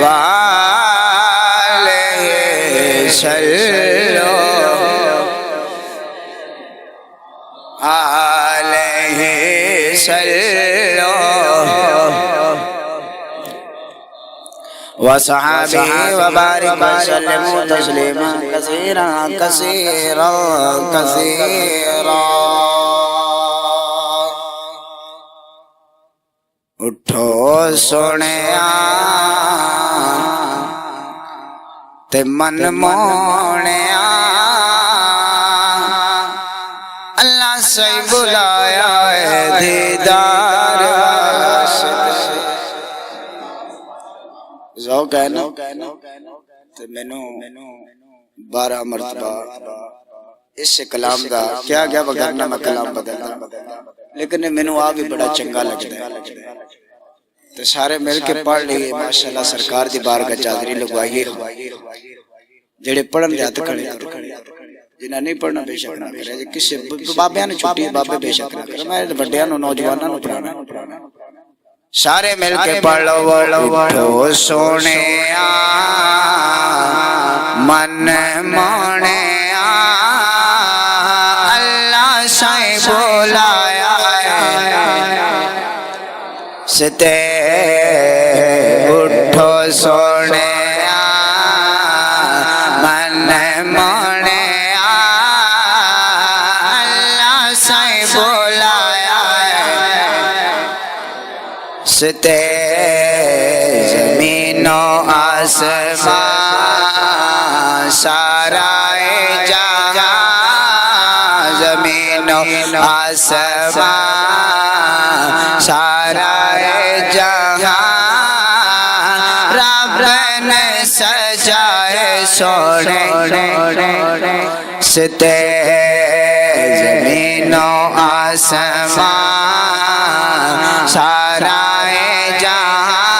وآلہ صلو علیہ صلو وصحابہ وبارک وسلم تسلیما کثیرا کثیرا کثیرا۔ اٹھو سونیا تے من مونیا، اللہ سے بلایا ہے دیدار واسطے۔ ذوق ہے نا تے مینوں 12 مرتبہ اس کلام دا کیا گیا وگرنہ میں کلام بدلدا، لیکن مینوں آ بھی بڑا چنگا لگدا ہے تے سارے مل کے پڑھ لیے ماشاءاللہ سرکار دی بارگاہ چادری لگوائیے۔ جڑے پڑھن دے ہاتھ کھڑے جنہاں نہیں پڑھنا بے شک نہ کرے، کسے بابیاں نے چھٹی بابے بے شک نہ کرے، میں بڑیاں نو نوجواناں نو پڑھانا۔ سارے مل کے پڑھ لو اٹھو سونیا من مونیا، اللہ سے بلایا ستے اٹھو سونیا من مونیا، اللہ سے بلایا ستے زمین و آسمان سارا جہاں، زمین و آسمان سارا جہاں رب نے سجائے سونے ستے زمین و آسمان سارا جہاں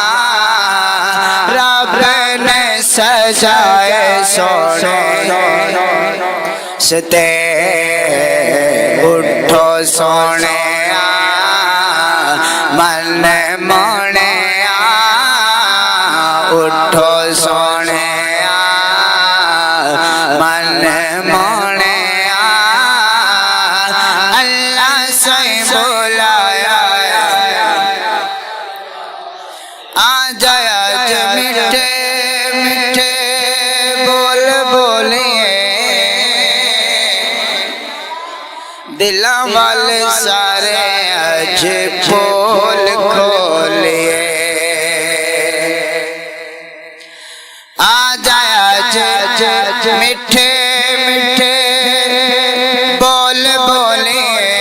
رب نے سجائے سونے ستے اٹھو سونے من مونے اٹھو سونے من مونے اللہ سے بلایا آ جایا جو میٹھے میٹھے بول بولیے، دلاں والے سارے اج پول کھولیے، آ جایا جو میٹھے میٹھے بول بولیے،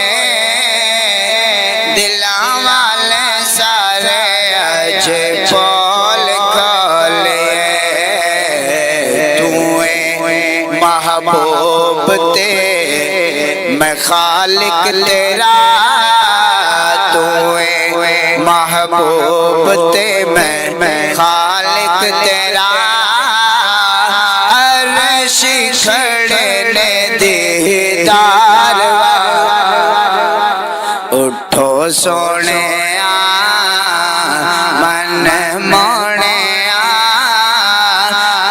دلاں والے سارے اج پول کھولیے، تویں محبوب تے میں خالق تیرا، تویں محبوب تے میں خالق تیرا، عرش کھڑے نے دیدار اٹھو سونے من مونے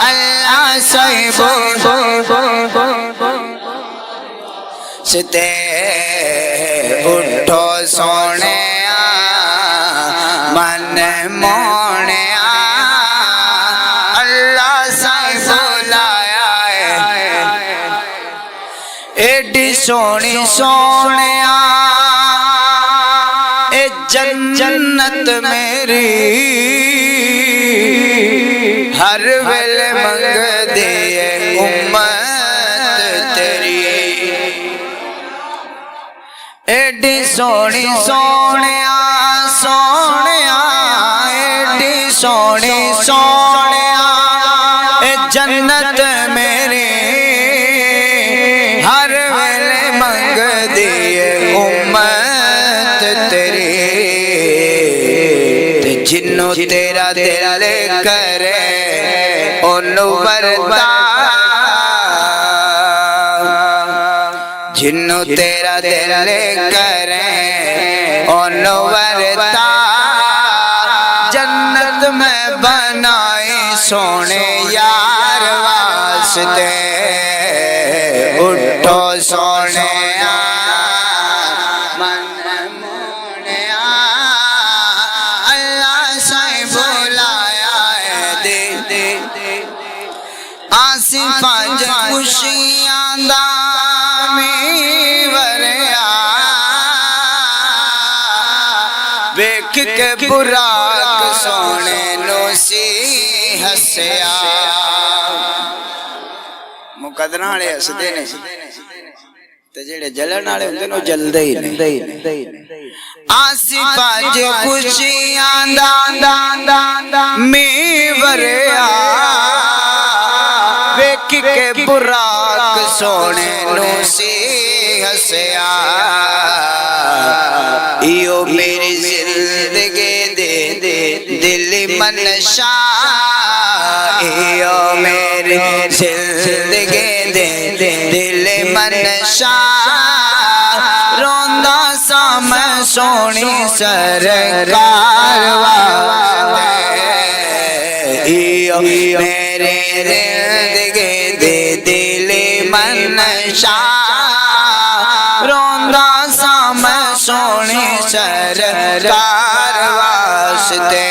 اللہ سے ستے اٹھو سونے من مونے اللہ سے بلایا ایڈی سونی سونیا اے جنت میری، ہر ویلے منگ دیے امت تیری، ایڈی سونی سونیا سونیا ایڈی سونی سونیا اے جنت میری، ہر ویلے منگ دیے امت تیری، جنوں تیرا دل کرے اونوں ورتا، جنوں تیرا دل کرے اونوں ورتا، جنت میں بنائی سونے یار واسطے اٹھو سونے من مونیا اللہ سائیں بلایا دے آصف اج خوشیاں دا میوریا ویکھ کے براق سونے نو سی ہسیا مقدراں والے ہسدے نے تے جڑے جلن والے ہوندے نے جلدے ہی نہیں آصف اج خوشیاں دا میوریا ویکھ کے براق سونے نو سی ہسیا ایو میری زندگی دے دل منشا ایو میری زندگی دے دل منشا روندا سا میں سونی سرکار واسطے ایو میری زندگی دے دل منشا روندا سا میں سونی سرکار واسطے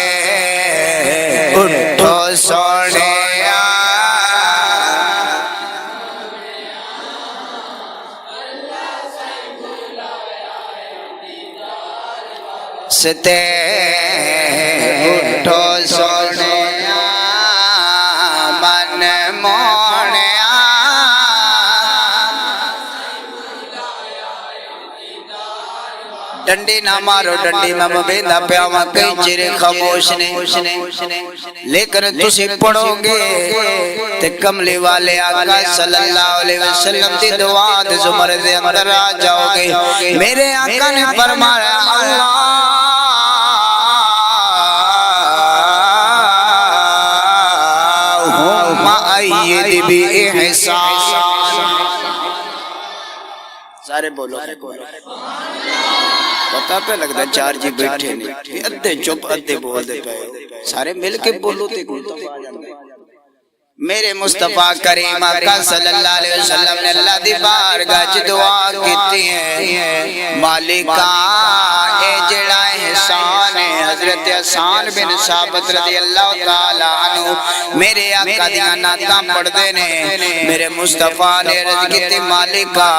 اٹھو سونے ستے اٹھو سونے من مونیا ڈنڈی نہ مارو ڈنڈی میں مبیندا پیاواں کئی چرے خاموش نے لیکن تسی پڑھو گے تے کملی والے آقا صلی اللہ علیہ وسلم دی دعا دے زمرے دے اندر آ جاؤ گے میرے آقا نے فرمایا اللہم ایّد بی احسان سارے بولو پتہ پہ لگتا چار جی بیٹھے نہیں ادھے چپ ادھے بول دے پہ سارے مل کے بولو تے میرے مصطفیٰ کریم آقا صلی اللہ علیہ وسلم نے اللہ دی بارگاہ چ دعا کیتی ہے مالکا اے جڑا احسان ہے حضرت حسان بن ثابت رضی اللہ تعالی عنہ میرے آقا دیاں نعتاں پڑھ دے نے میرے مصطفیٰ نے عرض کیتی مالکا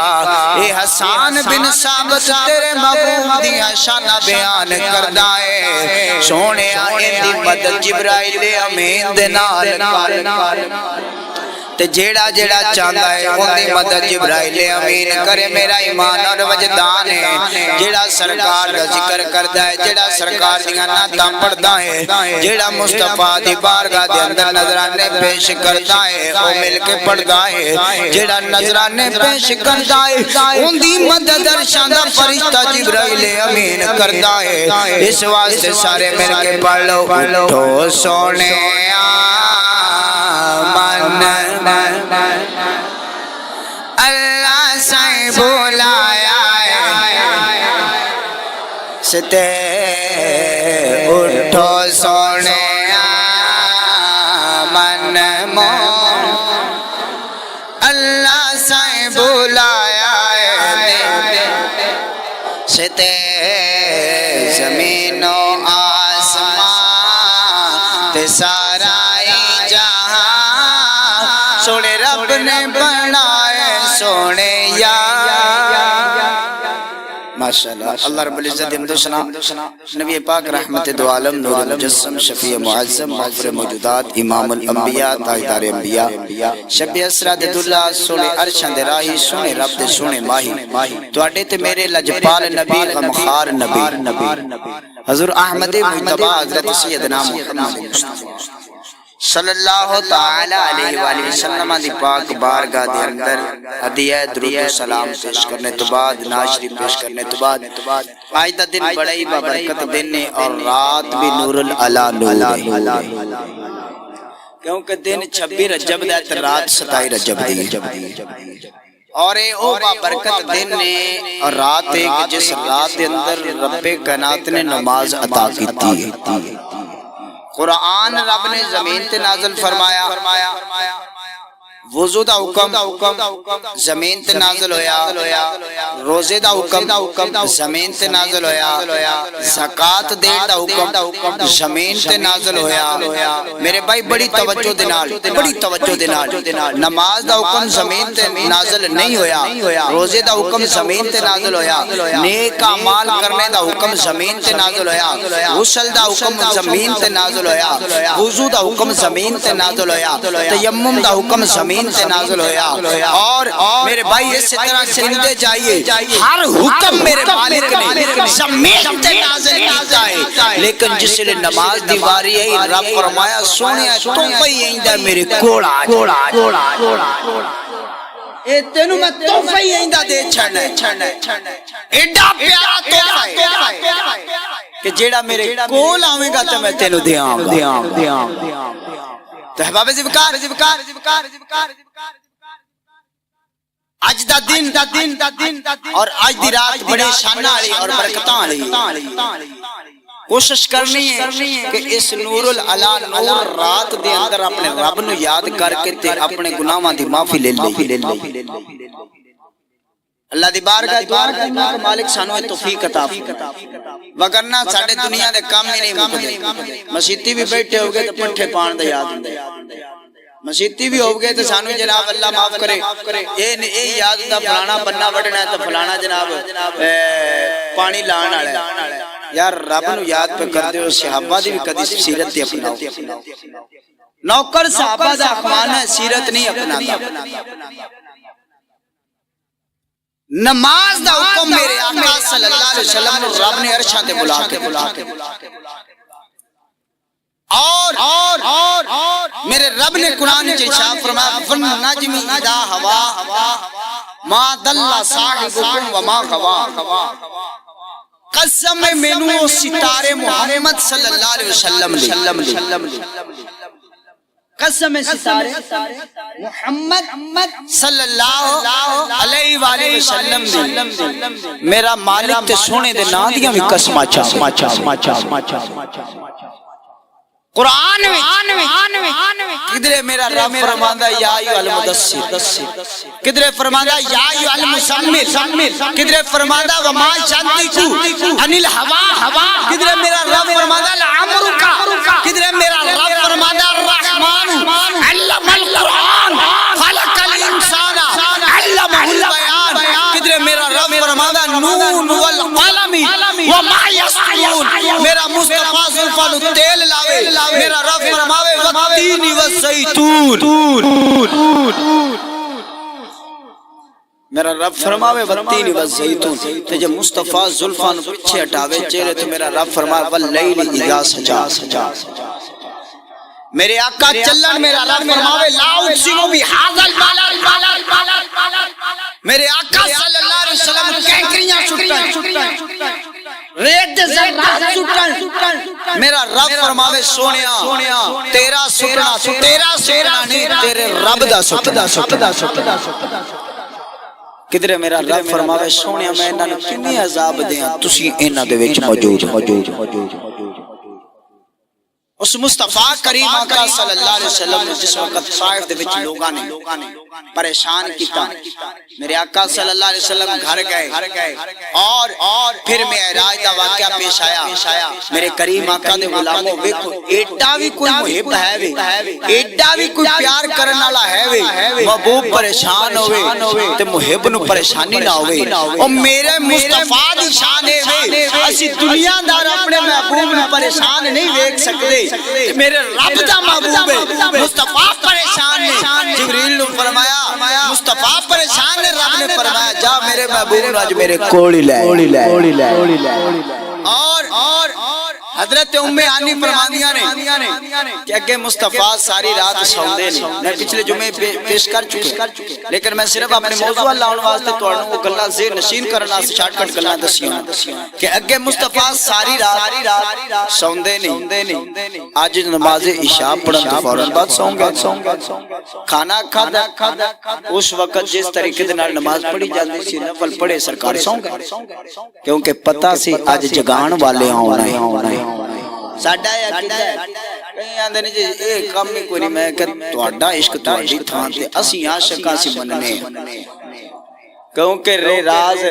اے حسان بن ثابت تیرے محبوب دیاں شانہ بیان کردا ہے سونے ان دی مدد جبرائیل امین دے نال تے جیڑا جیڑا چاہتا ہے ان دی مدد جبرائیل امین کرے میرا ایمان اور وجدان ہے جیڑا سرکار کا ذکر کرتا ہے جیڑا سرکار دیاں نعتاں پڑھدا ہے جیڑا مصطفیٰ دی بارگاہ دے اندر نظرانے پیش کرتا ہے او مل کے پڑھدا ہے جیڑا نظرانے پیش کرتا ہے ان دی مدد عرشاں دا فرشتہ جبرائیل امین کرتا ہے اس واسطے سارے مل کے پڑھ لو اٹھو سونے اللہ سائیں بولایا ستے اٹھو سونے من مون اللہ سائیں بولایا ستے زمین و آسمان تے سارا سونے رب نے بنائے سونے یا ماشاءاللہ اللہ رب العزت حمد و ثنا نبی پاک رحمت دو عالم نور المجسم شفیع معظم مغفر موجودات امام الانبیاء تاجدار انبیاء شب اسرا دے دلہ سونے عرشاں دے راہی سونے رب دے سونے ماہی تواڈے تے میرے لجپال نبی غمخار نبی حضور احمد مجتبی حضرت سیدنا محمد مصطفیٰ صلی اللہ تعالی علیہ وآلہ وسلم دی پاک بارگاہ دے اندر ہدیہ درود و سلام پیش کرنے تو بعد ناشری پیش کرنے تو بعد آج دا دن بڑا ہی بابرکت دن ہے اور رات بھی نور العلا نور ہے کیونکہ دن 26 رجب دا ہے رات 27 رجب دی اور اے او بابرکت دن ہے اور رات ہے کہ جس رات دے اندر رب کائنات نے نماز عطا کی تھی قرآن رب نے زمین تے نازل فرمایا، وضو دا حکم زمین تے نازل ہویا، روزے دا حکم زمین تے نازل ہویا، زکات دین دا حکم زمین تے نازل ہویا۔ میرے بھائی بڑی توجہ دے نال، نماز دا حکم زمین تے نازل نہیں ہویا، روزے دا حکم زمین تے نازل ہویا، نیک اعمال کرنے دا حکم زمین تے نازل ہویا، غسل دا حکم زمین تے نازل ہویا، وضو دا حکم زمین تے نازل ہویا، تیمم دا حکم زمین سے نازل ہویا۔ اور میرے بھائی اسی طرح سنتے جائیے، ہر حکم میرے مالک نے زمین سے نازل کیتا ہے، لیکن جس نے نماز دی واری ہے رب فرمایا سونیا تو پئی ایندا میرے کول آ اے تینوں میں تحفہ ہی ایندا دے چھڑنا ایڈا پیارا تحفہ ہے کہ جیڑا میرے کول آویں گا تے میں تینوں دیاں گا۔ تو احباب ذوالفقار اج دا دن اور اج دی رات بڑے شان والی اور برکتاں والی، کوشش کرنی ہے کہ اس نور العلا نور رات دے اندر اپنے رب نو یاد کر کے تے اپنے گناہاں دی معافی لے لے۔ اللہ دی بارگاہ دعا کرنا کہ مالک سانو توفیق عطا فرمائے، وگرنہ ساڈے دنیا دے کام ہی نہیں مکدے۔ مسیتی بھی بیٹھے ہو گئے تے پٹھے پان دا یاد ہوندا، مسیتی بھی ہو گئے تے سانو جناب اللہ معاف کرے اے یاد ہوندا فلانا بننا وڈنا ہے تے فلانا جناب پانی لان والا ہے۔ یار رب نو یاد پہ کر دیو، صحابہ دی بھی کدی سیرت تے اپناؤ، نوکر صحابہ دا اخوان ہے سیرت نہیں اپناتا۔ نماز دا حکم میرے آقا صلی اللہ علیہ وسلم رب نے عرشاں تے بلا کے اور میرے رب نے قرآن میں ارشاد فرمایا فالنجم اذا ہوا ما ضل صاحبکم وما غوا، قسم مینوں ستارے محمد صلی اللہ علیہ وسلم قسم ستارے محمد صلی اللہ علیہ وآلہ وسلم میرا مالک تے سونے دے نام دیاں بھی قسماں قرآن میں کدھرے میرا رب فرماندا یا ایھا المدثر، کدھرے فرماندا یا ایھا المزمل، کدھرے فرماندا وما ینطق عن الہوا، کدھرے میرا رب فرماندا لعمرک، کدھرے میرا رب فرماندا الرحمن علم القرآن خلق الانسان علمہ البیان، کدھرے میرا رب فرماندا نون والقلم وما یسطرون، میرا مصطفیٰ زلفان تیل لاوے، میرا رب فرماوے والتین والزیتون، میرا رب فرماوے والتین والزیتون، تے جب مصطفیٰ زلفان پیچھے ہٹاوے چہرے تو میرا رب فرماوے واللیل اذا سجا، میرے آقا چلن میرا رب فرماوے لا اقسم بہذا البلد، میرے آقا صلی اللہ علیہ وسلم کینکریاں چھٹن، ریت دے ذرات چھٹن، میرا رب فرماوے سونیا تیرا سٹنا نہیں تیرے رب دا سٹنا، کدھر میرا رب فرماوے سونیا میں انہاں نوں کتنی عذاب دیاں تسی انہاں دے وچ موجود۔ اس مصطفیٰ کریم آقا صلی اللہ علیہ وسلم نے جس وقت طائف دے وچ لوگاں نے پریشان کیتا، میرے آقا صلی اللہ علیہ وسلم گھر گئے اور پھر معراج دا واقعہ پیش آیا۔ میرے کریم آقا دے غلاموں ویکھو ایڈا بھی کوئی محب ہے وے، ایڈا بھی کوئی پیار کرن والا ہے وے، محبوب پریشان ہوئے تے محب نو پریشانی نہ ہوئے، او میرے مصطفیٰ دی شان ہے وے، اسی دنیا دار اپنے محبوب نو پریشان نہیں ویکھ سکدے، میرے رب دا محبوب ہے، مصطفیٰ پریشان ہے، جبریل نے فرمایا مصطفیٰ پریشان ہے، رب نے فرمایا جا میرے محبوب نو اج میرے کول ہی لے۔ اور حضرت ام ہانی فرماندیاں نے کہ اگے مصطفیٰ ساری رات سوندے نہیں، میں پچھلے جمعے پیش کر چکے، لیکن میں صرف اپنے موضوع لاؤن واسطے تہاڈوں کو گلاں ذہن نشین کرنا شارٹ کٹ گلاں دسیاں کہ اگے مصطفیٰ ساری رات سوندے نہیں، اج نماز عشاء پڑھن تو فوراً بعد سو گئے، کھانا کھادا اس وقت جس طریقے دے نال نماز پڑھی جاندی سی نفل پڑھے سرکار سو گئے، کیونکہ پتہ سی اج جگان والے آنا ہے، ساڈا عقیدہ ہے کہیں آندے نے جی اے کم ہی کوئی نہیں میں کہ تہاڈا عشق تہاڈی تھاں تے اسی عاشق اسی مننے کیونکہ رے رات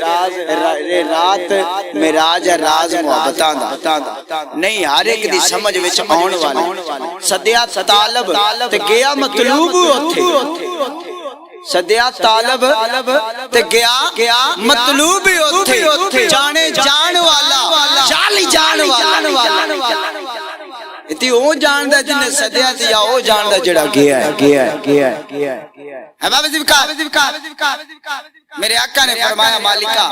معراج ہے راز محبتاں دا نہیں ہر ایک دی سمجھ وچ آਉਣ والا سدیا طالب تے گیا مطلوب اوتھے سدیا طالب تے گیا مطلوب اوتھے جانے جان والا چالی جان والا اتی او جاندا جن نے سدیا تے یا او جاندا جڑا گیا ہے بابا جی میرے آقا نے فرمایا مالکہ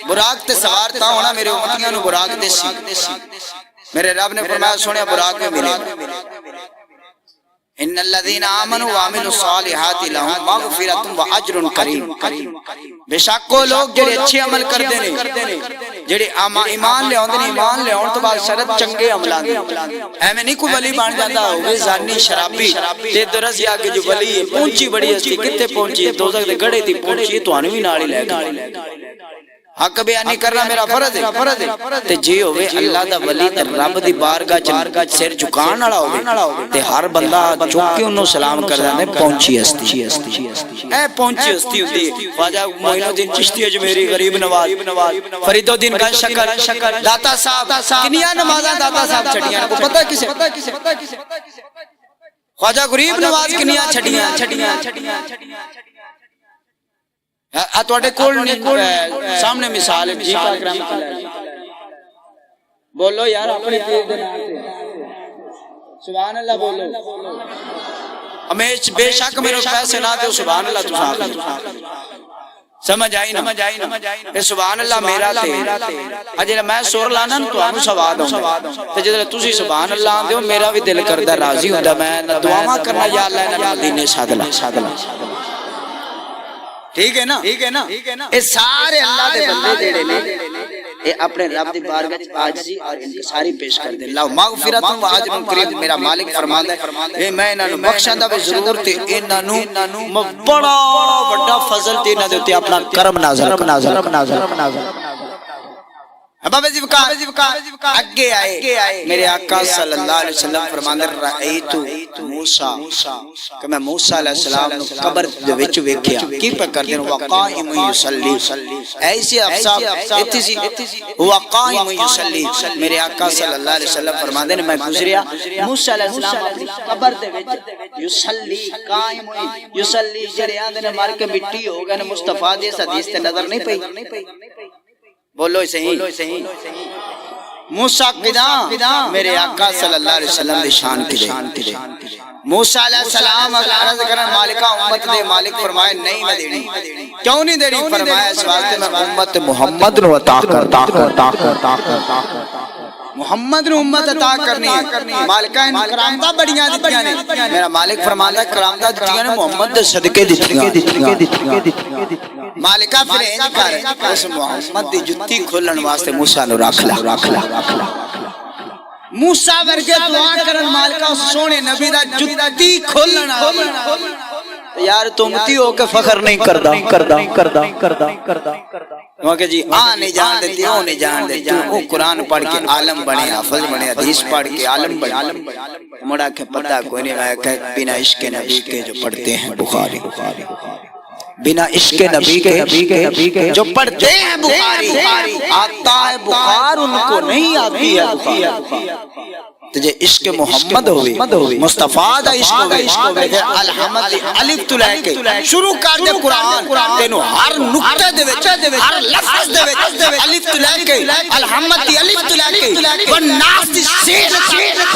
براق تے سوار تھا ہونا میرے امتیاں نو براق دے سی میرے رب نے فرمایا سنیا براق میں ملے ان الذين امنوا وعملوا الصالحات لهم مغفرۃ واجر کریم بے شک وہ لوگ جڑے اچھے عمل کردے نے جڑے ایمان لے اوندے نے ایمان لے اون تو بعد شرط چنگے عملاں دے ایویں نہیں کوئی ولی بن جاندا ہوے زانی شرابی تے درس یا کہ جو ولی ہے پہنچی بڑی ہستی کتے پہنچی دوزخ دے گڑے تے پہنچی تانوں وی نال ہی لے گئے حق بیانی کرنا میرا فرض ہے تے جی ہوئے اللہ دا ولی تے رب دی بارگاہ چ سر جھکان والا ہوئے تے ہر بندہ چک کے انہوں سلام کردا ہے پہنچی ہستی اے پہنچی ہستی ہوندی خواجہ معین الدین چشتی اجمیری غریب نواز فرید الدین گنج شکر داتا صاحب کنیاں نمازاں داتا صاحب چھڑیاں کو پتہ کسے خواجہ غریب نواز کنیاں چھڑیاں تواڈے کول سامنے مثال ہے جی پاک رحمت اللہ بولو یار اپنے پیر دے نام تے سبحان اللہ بولو ہمیش بے شک میرے پیسے نہ دے سبحان اللہ تساں سمجھ آئی نا اے سبحان اللہ میرا تے اجے میں سر لانا تانوں سواد ہوندا تے جے تسی سبحان اللہ آندے ہو میرا بھی دل کردا راضی ہوندا میں دعاواں کرنا یا اللہ انہاں مدینے ساد لا ٹھیک ہے نا اے سارے اللہ دے بندے جڑے نے اے اپنے رب دی بارگاہ وچ عاجزی اور انکساری پیش کر دے اللہ مغفرت و اجر کریم میرا مالک فرماندا ہے اے میں انہاں نو بخشاندا وی ضرور تے انہاں نو بڑا بڑا فضل تے انہاں دے اوتے اپنا کرم نازل بابا جی اگے آئے میرے آقا صلی اللہ علیہ وسلم فرماندے رأیت موسیٰ کہ میں موسیٰ علیہ السلام قبر دے وچ ویکھیا کی پہ کردے وقائم یصلی ایسی افصاف ایتھی سی وقائم یصلی میرے آقا صلی اللہ علیہ وسلم فرماندے میں گزریا موسیٰ علیہ السلام اپنی قبر دے وچ یصلی قائم یصلی جڑے آندے نے مار کے مٹی ہو گئے نے مصطفیٰ دی حدیث تے نظر نہیں پئی بولو صحیح موسیٰ قداں میرے آقا صلی اللہ علیہ وسلم دی شان کی دے موسیٰ علیہ السلام عرض کرن مالکہ امت دے مالک فرمائے نہیں نہ دینی کیوں نہیں دینی فرمایا اس واسطے میں امت محمد نو عطا کرتا محمد نو امت عطا کرنی ہے مالکہ ان کرامتاں بڑیاں دتیاں نے میرا مالک فرماندا ہے کرامتاں دتیاں نے محمد دے صدقے دتیاں مالکہ پھر انج کر اس محمد دی جُتی کھولن واسطے موسیٰ نو رکھ لا موسیٰ ورگے دعا کرن مالکہ اس سونے نبی دا جُتی کھولن یار تم تی ہو کے فخر نہیں کردا کیونکہ جی نہیں جان دیتی او نہیں جان دیتی او قرآن پڑھ کے عالم بنے حافظ بنے حدیث پڑھ کے عالم بنے مڑا کے پتہ کوئی نہیں آیا کہ بنا عشق نبی کے جو پڑھتے ہیں بخاری بنا عشق نبی کے جو پڑھتے ہیں بخاری آتا ہے بخار ان کو نہیں آتی ہے بخاری تجھے عشق محمد ہوئے مصطفیٰ دا عشق ہوئے الحمد الف تو لے کے شروع کر دے قرآن تینو ہر نقطے دے وچ ہر لفظ دے وچ الف تو لے کے الحمد دی الف تو لے کے والناس دی سین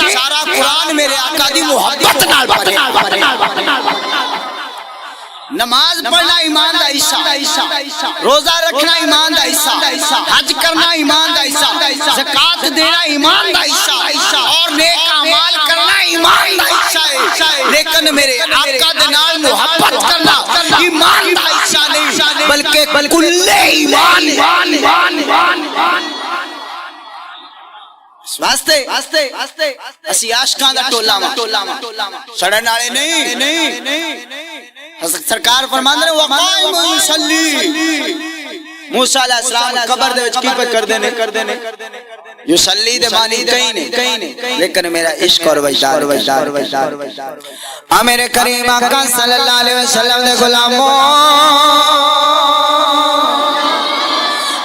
سارا قرآن میرے آقا دی محبت نال بھرے نماز پڑھنا ایمان دا حصہ روزہ رکھنا ایمان دا حصہ حج کرنا ایمان دا حصہ زکات دینا ایمان دا حصہ اور نیک اعمال کرنا ایمان دا حصہ ہے لیکن میرے آقا دے نال محبت کرنا ایمان دا حصہ نہیں بلکہ کل ایمان واسطے اسی عاشقاں دا ٹولا سڑن والے نہیں سرکار فرماندے نے وقائم یصلی موسیٰ علیہ السلام قبر دے وچ کی پہ کردے نے یصلی دے معنی کہیں نہیں، لیکن میرا عشق اور وجدان میرے کریم آقا صلی اللہ علیہ وسلم دے غلاموں،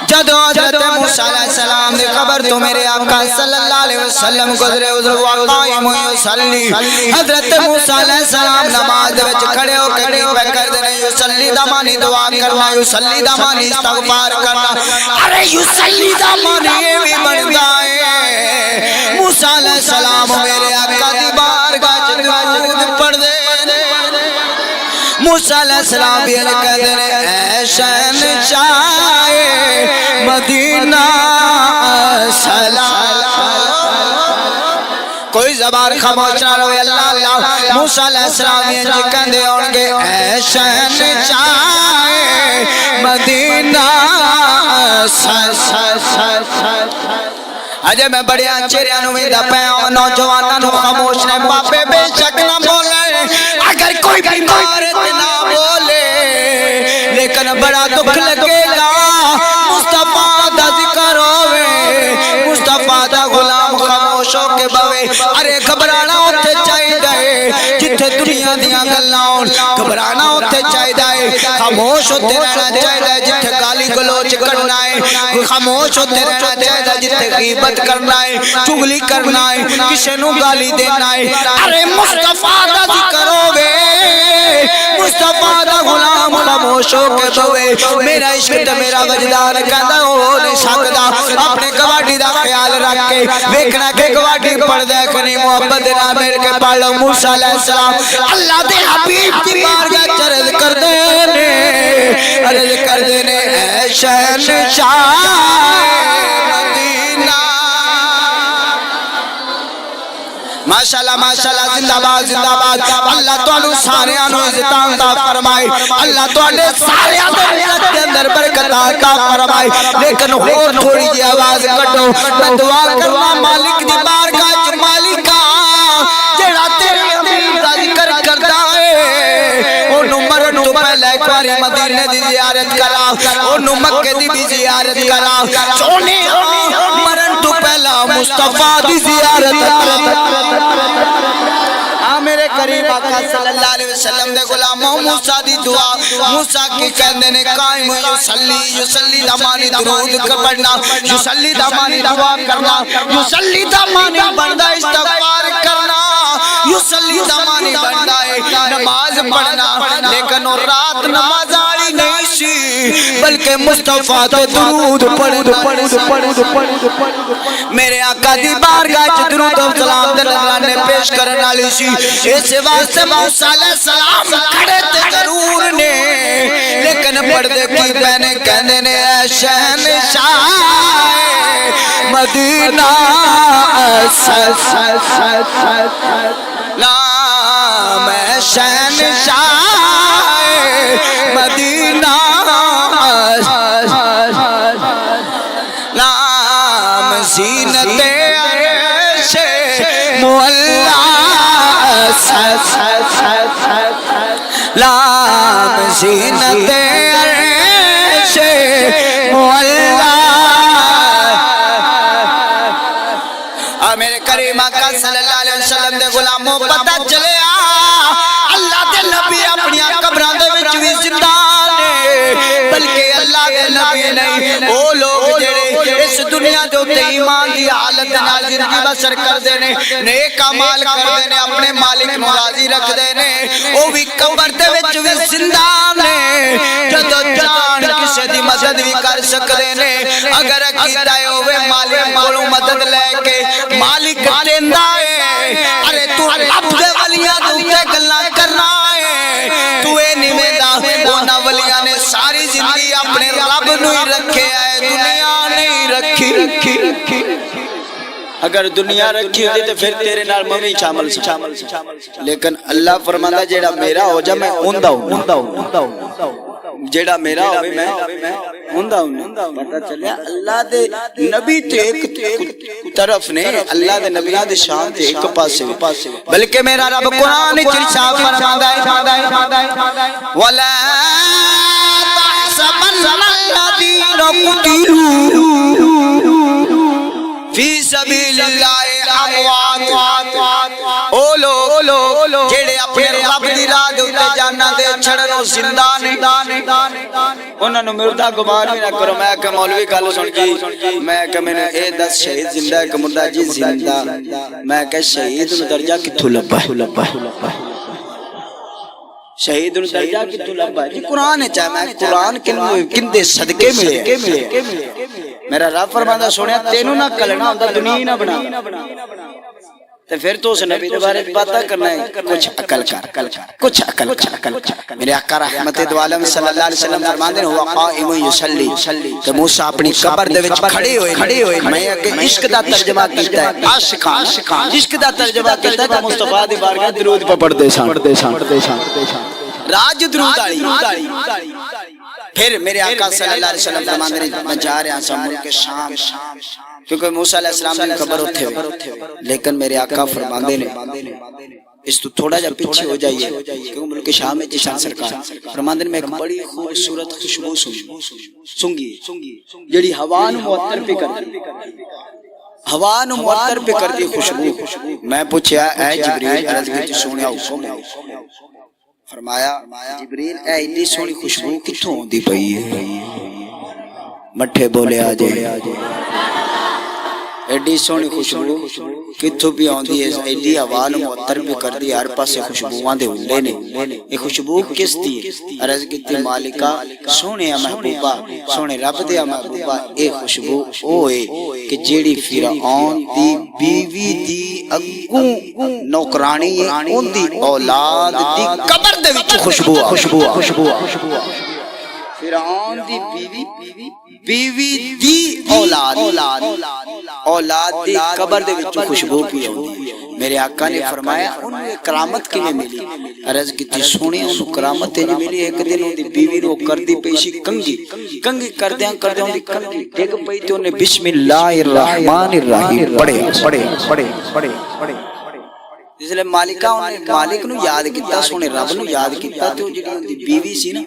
جدو حضرت موسیٰ علیہ السلام دی قبر تو میرے آقا صلی اللہ علیہ وسلم گزرے ادھر قائم یصلی، حضرت موسیٰ علیہ السلام نماز دے وچ کھڑے ہو کے پہ کر دے یصلی دا معنی دعا کرنا، یصلی دا معنی استغفار کرنا، ارے یصلی دا معنی یہ بھی بنتا ہے موسیٰ علیہ السلام میرے آقا دی بارگاہ وچ درود پڑھ دے، موسیٰ علیہ السلام بھی کہہ دے اے شہنشاہ مدینہ سلام، کوئی زبان خاموش نہ رہے، اللہ اللہ۔ موسیٰ علیہ السلام یہ کہندے ہونگے اے شہنشاہ مدینہ اجے میں بڑے چہرے نو ویندا پیا نوجواناں نو خاموش نے بابے بے شک نہ بولے، اگر کوئی بیمار تے نہ بولے، لیکن بڑا دکھ لگے گا مصطفیٰ دا ذکر ہوئے، مصطفیٰ دا غلام خاموش ہو کے بوے، ارے گھبرانا ہوتے چاہیے جتھے دنیا دیاں گلاں ہون، گھبرانا ہوتے چاہیے، خاموش ہوتے رہنا چاہیے جتھے گالی گلوچ کرنا ہے، خاموش ہوتے رہنا چاہیے جتھے غیبت کرنا ہے، چغلی کرنا ہے، کسی نو گالی دینا ہے، ارے مصطفیٰ دا ذکر ہوئے، مصطفیٰ دا غلام خاموش ہو کے بوے، میرا عشق تے میرا وجدان کہندا ہو نہیں سکدا، اپنے گواڈی دا خیال رکھ کے ویکھنا کہ گواڈی پڑھ دے کہ نہیں، محبت نال مل کے پڑھ لو۔ موسیٰ علیہ السلام اللہ دے حبیب دی بارگاہ وچ عرض کردے نے اے شہنشاہ مدینہ، ماشاءاللہ ماشاءاللہ، زندہ باد زندہ باد، اللہ تانوں ساریاں نوں عزت عطا فرمائے، اللہ تواڈے ساریاں دے رزق دے اندر برکت عطا فرمائے، لیکن ہور تھوڑی جی آواز کڈو، میں دعا کرنا مالک دی بارگاہ وچ مالکا جڑا تیرے حبیب دا ذکر کردا ہے اونوں مرن تو پہلے ایک واری مدینے دی زیارت کرا، اونوں مکے دی بھی زیارت کرا، سونے مرن تو پہلا مصطفیٰ دی زیارت کرا۔ میرے کریم آقا صلی اللہ علیہ وسلم دے غلاموں، موسیٰ دی دعا، موسیٰ کی کہندے نے قائم یصلی، یصلی دا معنی درود پڑھنا، یصلی دا معنی دعا کرنا، یصلی دا معنی بندا استغفار کرنا، یصلی دا معنی بندا ہے نماز پڑھنا، لیکن وہ رات نماز آئی نہیں سی بلکہ مصطفیٰ تے درود میرے آقا دی بارگاہ وچ درود و سلام دے نذرانے پیش کرن والی سی، اس واسطے موسیٰ علیہ السلام کھڑے تے ضرور نے، لیکن پڑھدے کی پہنے کہندے نے اے شہنشاہ مدینہ نام ہے شہنشاہ مدینہ، نام زینت عرش معلا، نام زینت عرش معلا۔ میرے کریم آقا صلی اللہ علیہ وسلم دے غلاموں پتہ چلے اللہ دے نبی اپنی قبراں دے وچ وی زندہ نے، بلکہ اللہ دے نبی نہیں او لوگ جڑے اس دنیا دے اوتے ایمان دی حالت نال زندگی بسر کردے نے، نیک اعمال کردے نے، اپنے مالک نوں راضی رکھدے نے، او وی قبر دے وچ وی زندہ نے، جدوں جان کسے دی مدد وی کر سکدے نے، اگر کیتا ہوے مالک کولوں مدد لے کے مالک دیندا ہے، ارے تو رب دے ولیاں دے اوتے گلاں کرنا ہے، تو اے نہیں ویندا انہاں ولیاں نے ساری زندگی اپنے رب نوں ہی رکھیا ہے، دنیا نہیں رکھی، اگر دنیا رکھی ہوتی تو پھر تیرے نال ممی شامل سی، لیکن اللہ فرماتا جیڑا میرا ہو جا میں اوندا ہوں، جیڑا میرا ہوئے میں اوندا ہوں۔ پتہ چلیا اللہ دے نبی تے ایک طرف نے، اللہ دے نبیاں دے شان تے ایک پاسے، بلکہ میرا رب قرآن چرچا فرماتا ہے وَلَا تَحْسَبَنَّ الَّذِينَ قُتِلُوا فِي سبیل اللہ اموات، او لوگ جڑے اپنے رب دی راہ دے اوتے جاناں دے چھڑن او زندہ نے، انہاں نوں مردہ گمان بھی نہ کرو۔ میں کہ مولوی گل سن جی، میں کہ میں نے اے دس شہید زندہ ہے کہ مردہ؟ جی زندہ۔ میں کہ شہید نوں درجہ کتھوں لبا ہے؟ شہید نوں درجہ کتھوں لبا ہے؟ جی قرآن ہے، چاہے میں قرآن کندے صدقے ملے؟ میرا رب فرماندا سنیا تینوں نہ کلنا ہوندا دنیا نہ بنا، تے پھر تو اس نبی دے بارے پتہ کرنا ہے، کچھ عقل کر، کچھ عقل کر۔ میرے آقا رحمت دو عالم صلی اللہ علیہ وسلم فرماندے ہوا قائم یصلی، کہ موسیٰ اپنی قبر دے وچ کھڑے ہوئے۔ میں کہ عشق دا ترجمہ کیتا ہے، عاشقاں عشق دا ترجمہ کیتا ہے، تے مصطفیٰ دی بارگاہ درود پڑھدے سن، راج درود والی۔ پھر میرے آقا صلی اللہ علیہ وسلم فرماندے ہیں میں جا رہا سا ملک شام، کیونکہ موسیٰ علیہ السلام کی قبر اتھے ہوئی، لیکن میرے آقا فرماندے نے اس تو تھوڑا جا پیچھے ہو جائیے، کیونکہ ملک شام میں جشان سرکار فرماندے نے میں ایک بڑی خوبصورت خوشبو سنگی جڑی ہوا نو معطر پہ کر دی خوشبو۔ میں پوچھیا اے جبریل عرض کی سونیا حکم ہے؟ فرمایا جبریل اے اتنی سونی خوشبو کتھوں ہوندی پئی ہے؟ مٹھے بولے آ جائے، ایڈی سونی خوشبو کتھوں بھی آندی ہے؟ ایڈی ہوا نو معطر بھی کر دی، ہر پاسے خوشبوواں دے ہلے نے۔ یہ خوشبو کس دی؟ عرض کیتی مالکا سونے محبوبہ، سونے رب دے محبوبہ، اے خوشبو اوے کہ جیڑی فرعون دی بیوی دی اگوں نوکرانی ہے، ان دی اولاد دی قبر دے وچ خوشبو فرعون دی بیوی دی اولاد دی قبر دے وچ خوشبو پی ہوندی۔ میرے آقا نے فرمایا انہوں کرامت کیویں ملی؟ عرض کیتی سونے انہوں کرامت نہیں ملی، ایک دن ان دی بیوی رو کردی پیشی کنگی کردیاں ان دی کنگی ڈگ پئی تے انہیں بسم اللہ الرحمن الرحیم پڑھے۔ جس لئے مالکہ انہیں مالک نو یاد کیتا، سونے رب نو یاد کیتا، تو جڑی ان دی بیوی سی نا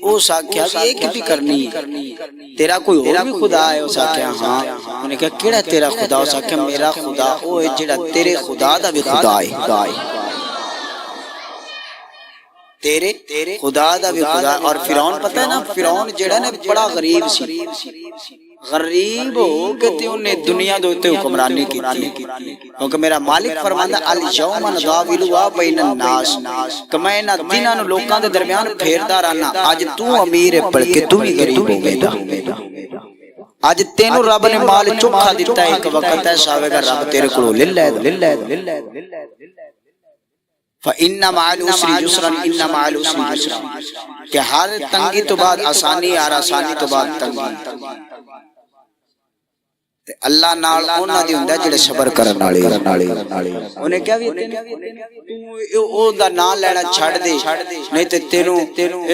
او ساکھیا کہ ایک بھی کرنی ہے، تیرا کوئی اور بھی خدا ہے؟ او ساکھیا ہاں۔ انہیں کہا کیڑا تیرا خدا؟ او ساکھیا میرا خدا او ہے جڑا تیرے خدا دا بھی خدا ہے، تیرے خدا دا بھی خدا ہے۔ اور فرعون پتہ ہے نا، فرعون جڑا نے بڑا غریب سی، غریب ہو کہ تے انہیں دنیا دوتے حکمرانی کی تھی، کیونکہ میرا مالک فرماندہ الیوم نداولوا بین الناس، کہ میں انہاں دنوں نو لوکاں دے درمیان پھیردا رہنا۔ اج تو امیر ہے بلکہ تو ہی غریب ہو گیا، اج تینوں رب نے مال چوکھا دیتا ہے، ایک وقت ایسا آئے گا رب تیرے کو لے لے۔ فَإِنَّ مَعَ الْعُسْرِ يُسْرًا إِنَّ مَعَ الْعُسْرِ يُسْرًا، کہ ہر تنگی تو بعد آسانی، ہر آسانی تو بعد تنگی۔ اللہ نال انہاں دی ہوندا جڑے صبر کرن والے، انہیں کیا بھی تو او دا نام لینا چھڑ دے، نہیں تے تینوں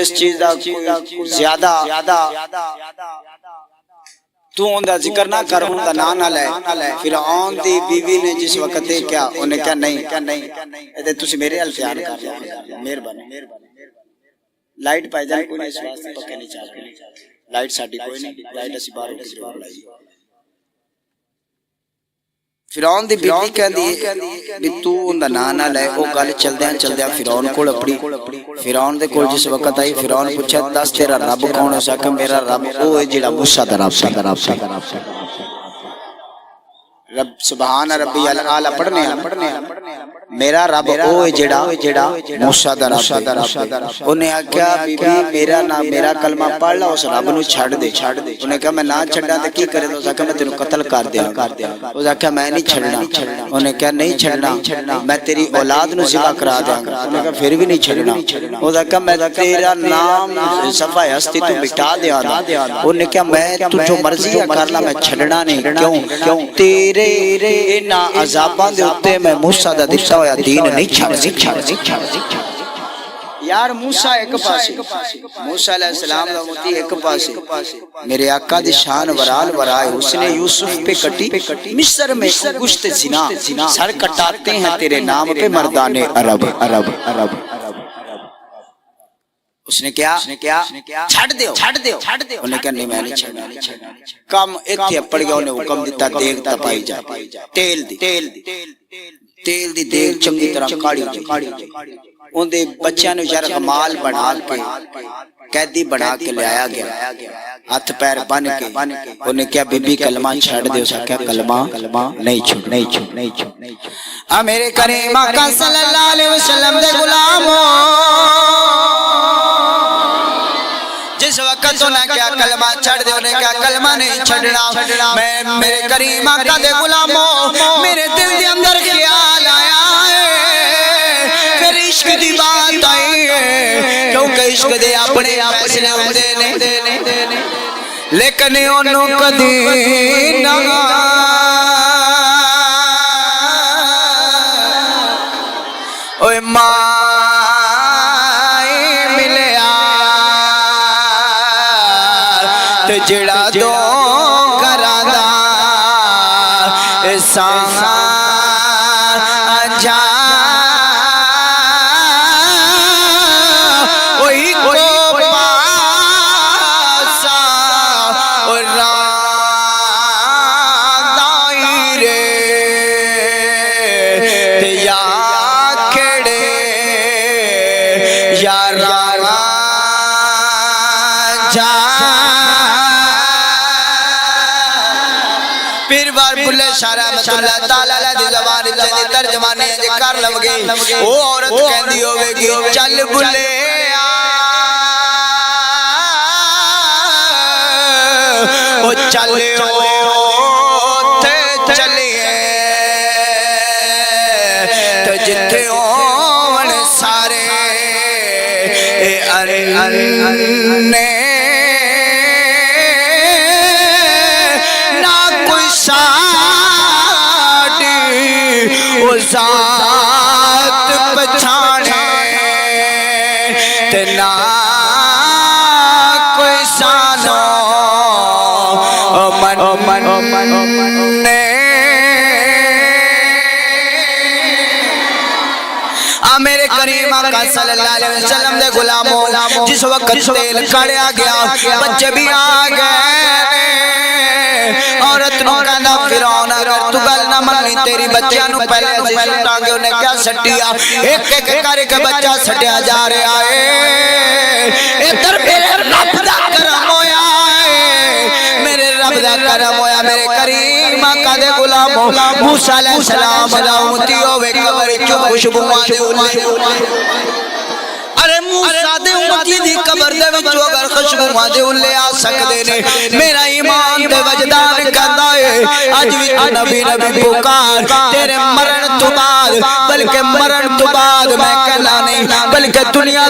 اس چیز دا زیادہ تو ان دا ذکر نہ کر، ان دا نام نہ لے۔ فرعون دی بیوی نے جس وقت کیا انہیں کیا نہیں تسی میرے حل پیار کر رہے، مہربانی لائٹ پائی جائے کوئی اس واسطے پکے نہیں چاہ رہے، لائٹ ساڈی کوئی نہیں، لائٹ اسی باہر کس ضرور لائی۔ فرعون دی بیوی کہندی ہے کہ تو ان دا نام نہ لے۔ او گل چلدیاں فرعون کول اپنی فرعون دے کول جس وقت آئی، فرعون پوچھا دس تیرا رب کون ہے؟ سا کہ میرا رب او ہے جڑا موسیٰ دا رب رب سبحان ربی الاعلی پڑھنے میرا رب او ہے جڑا موسیٰ دا رب۔ انہیں آکھیا بی بی میرا نام میرا کلمہ پڑھ لا، اس رب نو چھڑ دے۔ انہیں کہا میں نہ چھڑنا تے کی کرے؟ تو اس کہا میں تینوں قتل کر دیا۔ اس کہا میں نہیں چھڑنا۔ انہیں کہا نہیں چھڑنا، میں تیری اولاد نو ذبح کرا دیا۔ انہیں کہا پھر بھی نہیں چھڑنا۔ اس کہا میں تیرا نام صفحہ ہستی تو مٹا دیا۔ انہیں کہا میں تو جو مرضی کر لا، میں چھڑنا نہیں۔ کیوں؟ تیرے انہاں عذاباں دے اوتے میں موسیٰ دا دتا ہویا دین نہیں چھڑ۔ یار موسیٰ ایک پاسے، موسیٰ علیہ السلام دا امتی ایک پاسے، میرے آقا دی شان ورال ورائے حسن یوسف پہ کٹی، مصر میں انگشت زنا، سر کٹاتے ہیں تیرے نام پہ مردان عرب۔ اس نے کیا چھڑ دیو انہیں کہا نہیں میں نہیں چھڑنا کم ایتھے پڑ گیا انہیں حکم دیتا دیگ تپائی جا تیل دی دیگ چنگی طرح کاڑی ان دے بچیاں نے جارہ کمال بنا کے قیدی بنا کے لے آیا گیا ہاتھ پیر بن کے انہیں کیا بی بی کلمہ چھڑ دے اسا کیا کلمہ نہیں چھوڑ میرے کریم آقا صلی اللہ علیہ وسلم دے غلاموں جس وقت انہیں کیا کلمہ چھڑ دے انہیں کیا کلمہ نہیں چھڑنا میں میرے کریم آقا دے غلاموں میرے دل دے اندر خیال آیا ہے پھر عشق دی بات آئی ہے کیونکہ عشق دے اپنے فیصلے ہوندے نے لیکن انہوں کدی نہ اوے مائی ملیا تے جڑا دو کرادا سان جا وہی کو پاسا اور راندائی رے تے یا کھڑے یا جا پھر بار بلے شاہ رحمت اللہ تعالیٰ دی زبان دی ترجمانی ہے جے کر لوگے وہ عورت کہندی ہوئے گی چل بلے او چلے تے چلیے تو جتھے ہون سارے اننے ذات پچھانے تنا کوئی سانو من نے میرے کریم آقا صلی اللہ علیہ وسلم دے غلاموں جس وقت تیل کھڑیا گیا بچے بھی آ گئے عورت نو کہنا فرعون اگر تو گل نہ منی تیری بچیاں نو پہلے سٹاں گے انہیں کیا سٹیا ایک ایک کر کے بچہ سٹیا جا رہا ہے ادھر میرے رب دا کرم ہویا ہے میرے رب دا کرم ہویا میرے کریم آقا دے غلاموں موسیٰ علیہ السلام دا امتی ہوئے قبر چو خوشبوئاں دے اولے ارے موسیٰ دے امتی دی قبر دے وچو اگر خوشبوئاں دے اولے آ سکتے نے میرا ایمان دے وجدان کہتا ہے آج بھی نبی پکار تیرے مرن تو بعد بلکہ مرن تو بعد میں کہنا نہیں بلکہ دنیا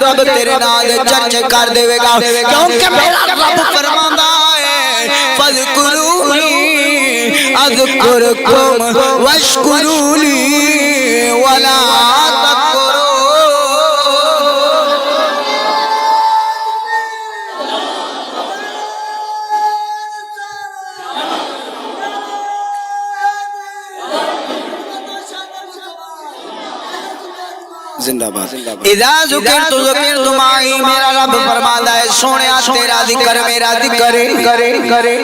رب تیرے نال چرچے کر دے گا کیونکہ میرا رب فرماندا ہے فذکرونی اذکرکم واشکرونی ولا تکفرون زندہ باد اذا ذکرت معی میرا رب فرماتا ہے سونیا تیرا ذکر میرا ذکر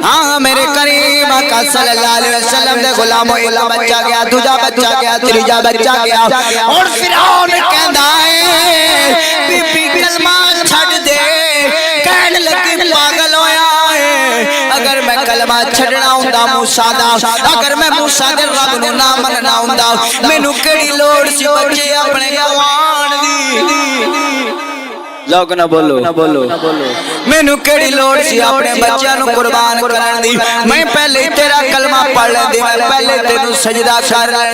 ہاں میرے کریم آقا صلی اللہ علیہ وسلم دے غلاموں ایک بچہ گیا دوجا بچہ گیا تیجا بچہ گیا اور فرعون کہندا ہے بی بی کلمہ چھڈ دے کہن لگی پاگل ہویا ہے اگر میں کلمہ چھڑنا ہوندا موسیٰ دا اگر میں موسیٰ دے رب نو نہ مننا ہوندا مینوں کیڑی لوڑ سی بچے اپنے گوان دی لوگ نہ بولو مینوں کیڑی لوڑ سی اپنے بچیاں نو قربان کرن دی میں پہلے تیرا کلمہ پڑھ لیندی میں پہلے تینوں سجدہ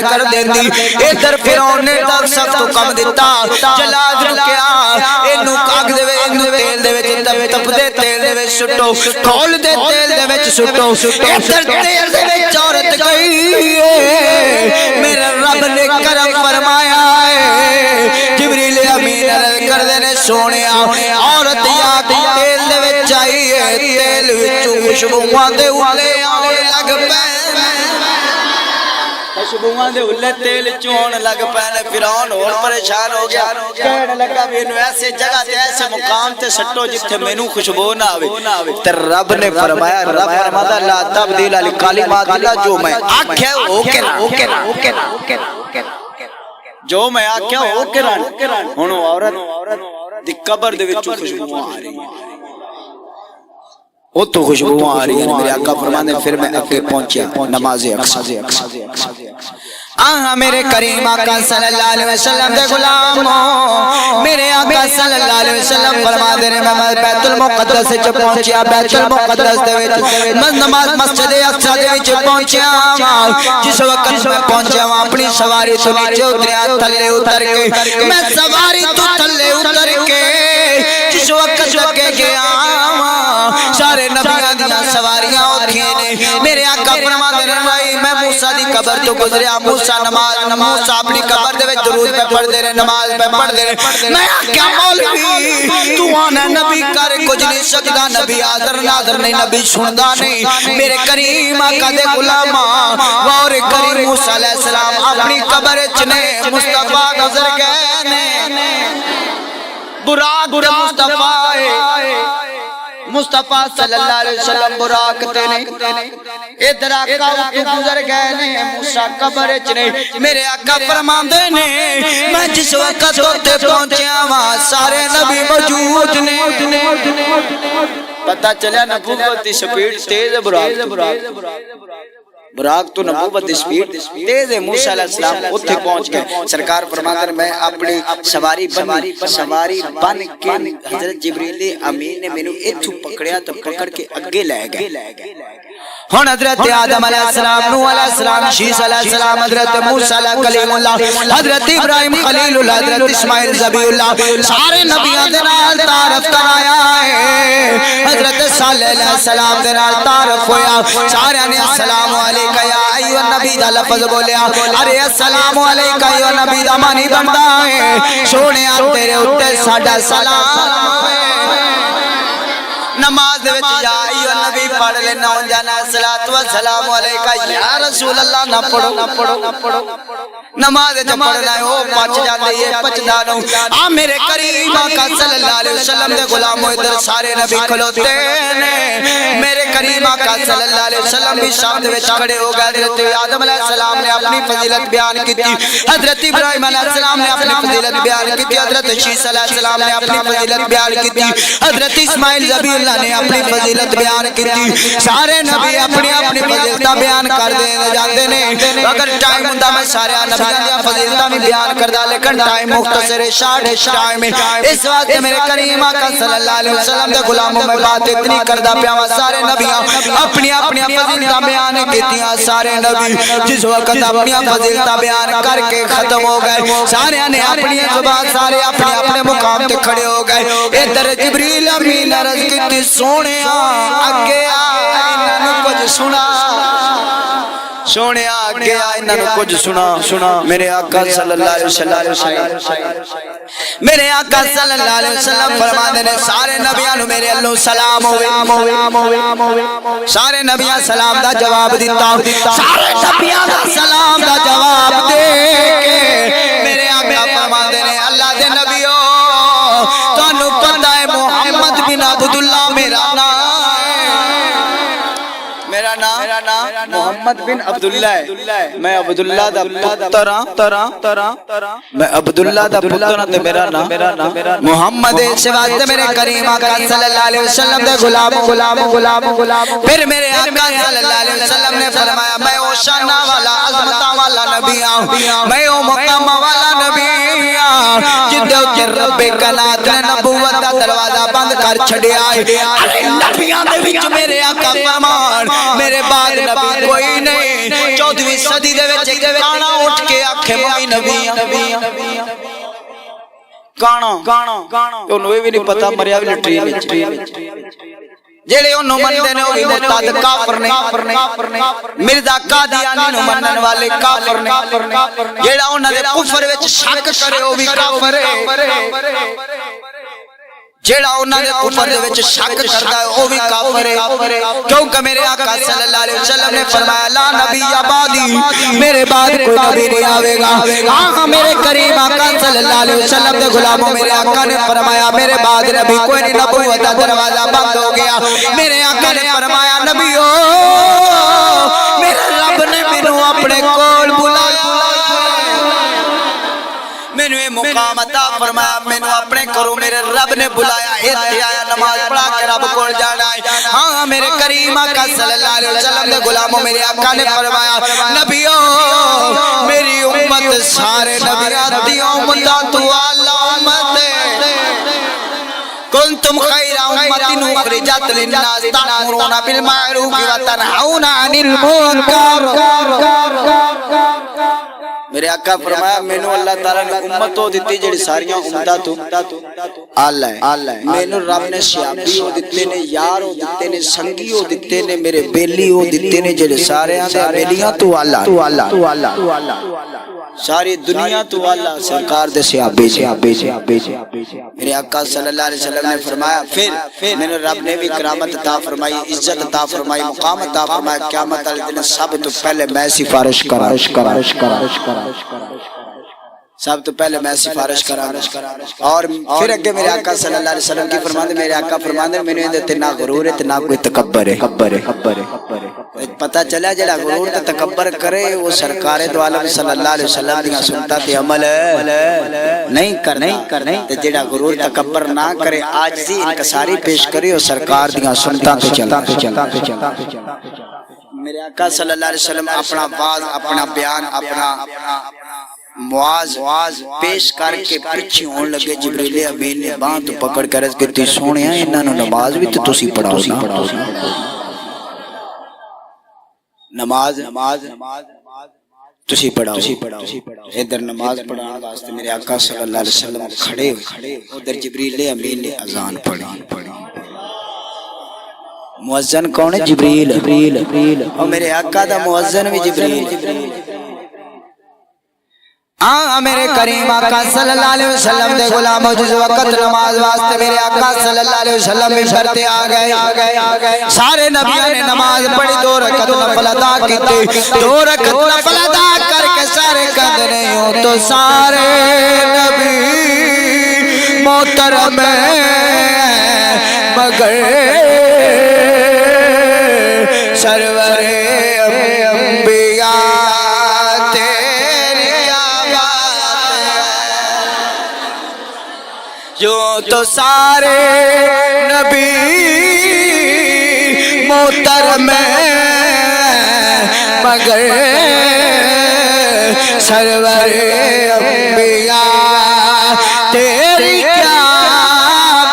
کر دیندی ادھر فرعون نے تب سخت حکم دتا جلاد رکھیا اینو کاگ دے اینو تیل دے وچ تپ دے تیل دے وچ سٹو کھول دے تیل دے وچ سٹو ادھر تیل دے وچ عورت گئی میرے رب نے کرم فرمایا ہے جبریل امین کر دینے سونے عورت یا تیل دے وچ آئی ہے تیل وچوں خوشبوئاں دے اولے آن لگ پے خوشبوਆਂ ਦੇ ਉੱਲੇ ਤੇਲ ਚੋਣ ਲੱਗ ਪਏ ਨੇ ਫਿਰੌਨ ਹੋਰ ਪਰੇਸ਼ਾਨ ਹੋ ਗਿਆ ਕਹਿਣ ਲੱਗਾ ਵੀ ਇਹਨੂੰ ਐਸੇ ਜਗ੍ਹਾ ਤੇ ਐਸੇ ਮੁਕਾਮ ਤੇ ਸੱਟੋ ਜਿੱਥੇ ਮੈਨੂੰ ਖੁਸ਼ਬੂ ਨਾ ਆਵੇ ਤੇ ਰੱਬ ਨੇ ਫਰਮਾਇਆ ਰੱਬ ਫਰਮਾਦਾ ਲਾ ਤਬਦੀਲ ਅਲੀ ਕਾਲਿਮਾਤ ਅੱਲਾ ਜੋ ਮੈਂ ਆਖਿਆ ਉਹ ਕਹਿਣਾ ਜੋ ਮੈਂ ਆਖਿਆ ਉਹ ਕਹਿਣਾ ਹੁਣ ਔਰਤ ਦੀ ਕਬਰ ਦੇ ਵਿੱਚੋਂ ਖੁਸ਼ਬੂਆਂ ਆ ਰਹੀਆਂ وہ تو خوشبوਆਂ آ رہی ہیں میرے آقا فرمانے پھر میں اگے پہنچیا نماز اقصا آہاں میرے کریم آقا صلی اللہ علیہ وسلم دے غلاموں میرے آقا صلی اللہ علیہ وسلم فرما دے رہے میں بیت المقدس سے پہنچیا بیت المقدس دے وچ نماز مسجد اقصا دے وچ پہنچیا جس وقت میں پہنچیا ہوں اپنی سواری تو نیچے اتریا تھلے اتر کے میں سواری تو تھلے اتر کے جس وقت لگے گیا سارے نبیاں دیاں سواریاں اٹھیے نے میرے آقا فرما دے رہے میں موسیٰ دی قبر تو گزریا موسیٰ موسیٰ اپنی قبر دے وچ درود پہ پڑھ دے رہے نماز پہ پڑھ دے رہے میں آقا مولوی تو آنا نبی کر کچھ نہیں سکتا نبی آدر نادر نہیں نبی سندا نہیں میرے کریم آقا دے غلاماں اور کریم موسیٰ علیہ السلام اپنی قبر چنے مصطفیٰ گزر گئے نے براق مصطفیٰ مصطفیٰ صلی اللہ علیہ وسلم براق تے نہیں ادھر آقا تو گزر گئے نے موسیٰ قبر چنے میرے آقا فرماندے نے میں جس وقت ہوتے پہنچیا وہاں سارے نبی موجود نے پتہ چلیا نبوت دی سپیڈ تیز ہے براق تو نبوت دی سپیڈ تیز ہے موسیٰ علیہ السلام اتھے پہنچ گئے سرکار فرماندے میں اپنی سواری بن کے حضرت جبریل امین نے مینوں ایتھوں پکڑیا تو پکڑ کے اگے لے گئے ہن حضرت آدم علیہ السلام نوح علیہ السلام شیس علیہ السلام حضرت موسیٰ علیہ کلیم اللہ حضرت ابراہیم خلیل اللہ حضرت اسماعیل ذبیح اللہ سارے نبیاں دے نال تعارف کرایا ہے حضرت صالح علیہ السلام دے نال تعارف ہویا سارے نے السلام علیکہ یا ایوہ نبی دا لفظ بولیا ارے السلام علیکہ ایوہ نبی دا معنی بنتا ہے سونے تیرے اتے ساڈا سلام ہے نماز دے وچ یا ایو نبی پڑھ لے نہ جانا الصلوۃ والسلام علیکہ یا رسول اللہ نہ پڑھو نماز تے پڑھنا ہے او پچ جاندی ہے پچدا نو آ میرے کریم آقا صلی اللہ علیہ وسلم دے غلامو ادھر سارے نبی کھلوتے نے میرے کریم آقا صلی اللہ علیہ وسلم بھی شام دے وچ کھڑے ہو گئے حضرت آدم علیہ السلام نے اپنی فضیلت بیان کی حضرت ابراہیم علیہ السلام نے اپنی فضیلت بیان کی حضرت شیس علیہ السلام نے اپنی فضیلت بیان کی حضرت اسماعیل ذبیح اللہ نے اپنی فضیلت بیان کی سارے نبی اپنی اپنی فضیلتاں بیان کر دے جاندے نے اگر ٹائم ہوندا میں سارے نبیاں دی فضیلتاں بھی بیان کردا لیکن ٹائم مختصر ہے شارٹ ٹائم ہے اس واسطے میرے کریم آقا صلی اللہ علیہ وسلم دے غلاموں میں بات اتنی کردا پیا وا سارے نبیاں اپنی اپنی فضیلتاں بیان کیتیاں سارے نبی جس وقت اپنی فضیلتاں بیان کر کے ختم ہو گئے سارے نے اپنی زبان سارے اپنے اپنے مقام تے کھڑے ہو گئے ادھر جبریل امین عرض کیتی سونے اگے انہاں کچھ سنا سونے آگے انہاں کچھ سنا میرے آقا صلی اللہ علیہ وسلم میرے آقا صلی اللہ علیہ وسلم فرماندے نے سارے نبیاں نو میرے اللہ سلام ہوئے سارے نبیاں سلام دا جواب دیتا سارے نبیاں دا سلام دا جواب دے کے میرے آقا فرماندے نے اللہ دے نبیوں تانوں پتہ ہے محمد بن عبداللہ میرا نام محمد بن عبداللہ ہے میں عبداللہ دا پتر میں عبداللہ دا پتر تے میرا نام محمد سے واسطے میرے کریم آقا صلی اللہ علیہ وسلم دے غلام پھر میرے آقا صلی اللہ علیہ وسلم نے فرمایا میں او شان والا عظمت والا نبی ہوں میں او مقام والا نبی ہوں جدے تے رب کائنات نے نبوت دا دروازہ بند کر چھڈیا ہے نبیاں دے وچ میرے آقا فرمان میرے بعد نبی کوئی نہیں 14ویں صدی دے وچ کانا اٹھ کے آکھے میں نبی کانا اونوں یہ بھی نہیں پتہ مریا بھی لٹری وچ جڑے اونوں مندے نے او بھی مرتد کافر نے مرزا قادیانی نو منن والے کافر نے جڑا انہاں دے کفر وچ شک کرے او بھی کافر ہے جیڑا انہاں دے کفر دے وچ شک کردا ہے او بھی کافر ہے، کیونکہ میرے آقا صلی اللہ علیہ وسلم نے فرمایا لا نبی بعدی، میرے بعد کوئی نبی نہیں آوے گا۔ آقا میرے کریم آقا صلی اللہ علیہ وسلم دے غلاموں میرے آقا نے فرمایا میرے بعد نبی کوئی نہیں، نبوت دا دروازہ بند ہو گیا۔ میرے آقا نے فرمایا نبیو میرے رب نے مینوں اپنے کول بلایا، مینوں یہ مقام عطا فرمایا، مینوں اپنے کرو میرے رب نے بلایا، ایتھے آیا نماز پڑھا کے رب کول جانا ہے۔ ہاں میرے کریم آقا صلی اللہ علیہ وسلم دے غلاموں میرے آقا نے فرمایا نبیو میری امت سارے نبیات دی امت تو اعلی امت ہے، کنتم خیر امت اخرجت للناس تأمرون بالمعروف وتنہون عن المنکر۔ میرے آقا فرمایا مینوں اللہ تعالیٰ نے امت ہو دیتی جڑی ساریاں امتاں تو اعلی ہے، مینوں رب نے صحابی ہو دیتے نے، یار ہو دیتے نے، سنگی ہو دیتے نے، میرے بیلی ہو دیتے نے جڑے سارے دے بیلیاں تو اعلی، ساری دنیا تو اعلی سرکار دے صحابی۔ میرے آقا صلی اللہ علیہ وسلم نے فرمایا پھر میرے رب نے بھی کرامت عطا فرمائی، عزت عطا فرمائی، مقام عطا فرمایا، قیامت والے دن سب تو پہلے میں سفارش کرا، سب تو پہلے میں سفارش کرا۔ اور پھر اگے میرے آقا صلی اللہ علیہ وسلم کی فرماندے، میرے آقا فرماندے میں نے تے نہ غرور ہے تے نہ کوئی تکبر ہے۔ پتہ چلا جڑا غرور تے تکبر کرے وہ سرکار دو عالم صلی اللہ علیہ وسلم دی سنتاں تے عمل نہیں کرنا، تے جڑا غرور تکبر نہ کرے عاجزی انکساری پیش کرے وہ سرکار دی سنتاں تے چلتا۔ میرے آقا صلی اللہ علیہ وسلم اپنا باز، اپنا بیان، اپنا مواز پیش کر کے پیچھے ہون لگے، جبریل امین نے باں تو پکڑ کر اس کے تی سونیا انہاں نوں نماز بھی تو تسی پڑھاؤ نا، نماز تسی پڑھاؤ۔ ادھر نماز پڑھان واسطے میرے آقا صلی اللہ علیہ وسلم کھڑے ہوئے، ادھر جبریل امین نے اذان پڑھی۔ مؤذن کون ہے؟ جبریل، اور میرے آقا دا مؤذن بھی جبریل۔ میرے کریم آقا صلی اللہ علیہ وسلم دے غلاموں جس وقت نماز واسطے میرے آقا صلی اللہ علیہ وسلم ممبر تے آ گئے، سارے نبیوں نے نماز پڑھی، 2 رکعت نفل ادا کیتے، 2 رکعت نفل ادا کر کے سارے کہندے نہیں ہو تو سارے نبی محترم مگر سرور انبیاء جو تو سارے نبی محترم مگر سرور انبیاء تیری کیا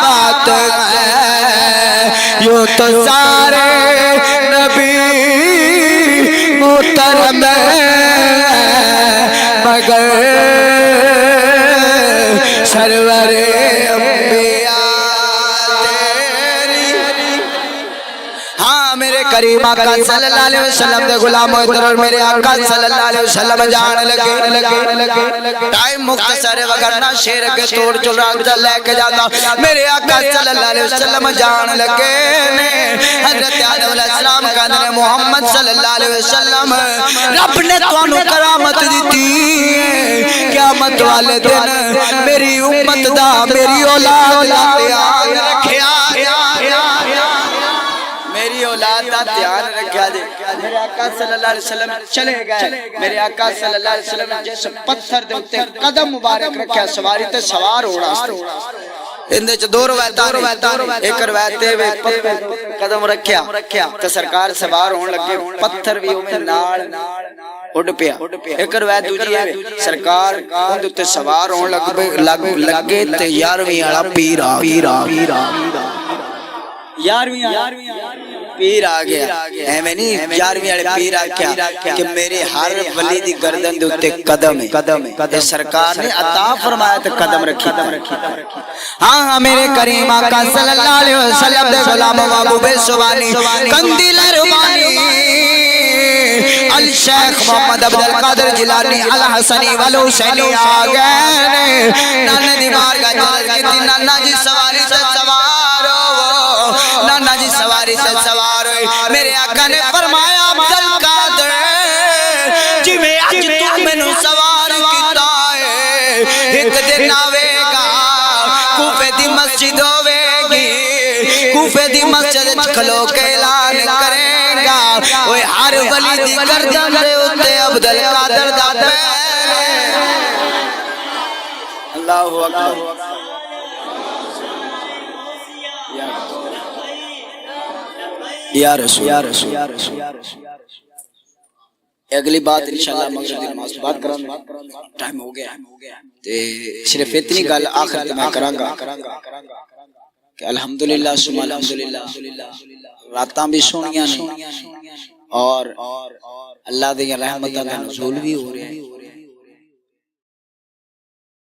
بات ہے، جو تو سارے نبی محترم مگر سرور کریم آقا صلی اللہ علیہ وسلم دے غلاموں ادھر میرے آقا صلی اللہ علیہ وسلم جان لگے، ٹائم مختصر وگرنہ شیر کے توڑ چلا لے کے جاتا۔ میرے آقا صلی اللہ علیہ وسلم جان لگے، حضرت آدم علیہ السلام کہنے محمد صلی اللہ علیہ وسلم رب نے تانوں کرامت دیتی، قیامت والے دن میری امت دا میری اولاد دا دھیان رکھیا، میری اولاد دا دھیان رکھیا دے۔ میرے آقا صلی اللہ علیہ وسلم چلے گئے، میرے آقا صلی اللہ علیہ وسلم جس پتھر دے اتے قدم مبارک رکھیا سواری تے سوار ہونا، اندے چ 2 روایتاں، ایک روایت تے قدم رکھیا تے سرکار سوار ہون لگے، پتھر بھی اوویں نال اڑ پیا۔ ایک روایت دوجی ہے سرکار اون تے سوار ہون لگے تے 11ویں والا پیر آ گیا، 11ویں پیر آ گیا، ایویں نہیں 11ویں والے پیر آ گیا کہ میرے ہر ولی دی گردن دے اوتے قدم ہے، سرکار نے عطا فرمایا تے قدم رکھی۔ ہاں میرے کریم آقا صلی اللہ علیہ وسلم دے غلام محبوب سبحانی قندیل ربانی الشیخ محمد عبد القادر جیلانی الحسنی والحسینی آ گئے، نانے دی بارگاہ جلال کی نانا جی سواری سے میرے آقا نے فرمایا عبد القادر جی میں اج تو مینوں سوار کیتا ہے ایک دن آوے گا کوفے دی مسجد ہوے گی کوفے دی مسجد وچ کھلو کے اعلان کرے گا اوے ہر ولی دی گردن دے اوتے عبد القادر دا پیر اللہ اکبر یا رسول اگلی بات انشاءاللہ مغرب دی نماز بات کراں ٹائم ہو گیا تے صرف اتنی گل آخر تے میں کراں گا کہ الحمدللہ ثم الحمدللہ راتاں بھی سونیاں نے اور اللہ دی رحمتاں دا نزول بھی ہو رہا ہے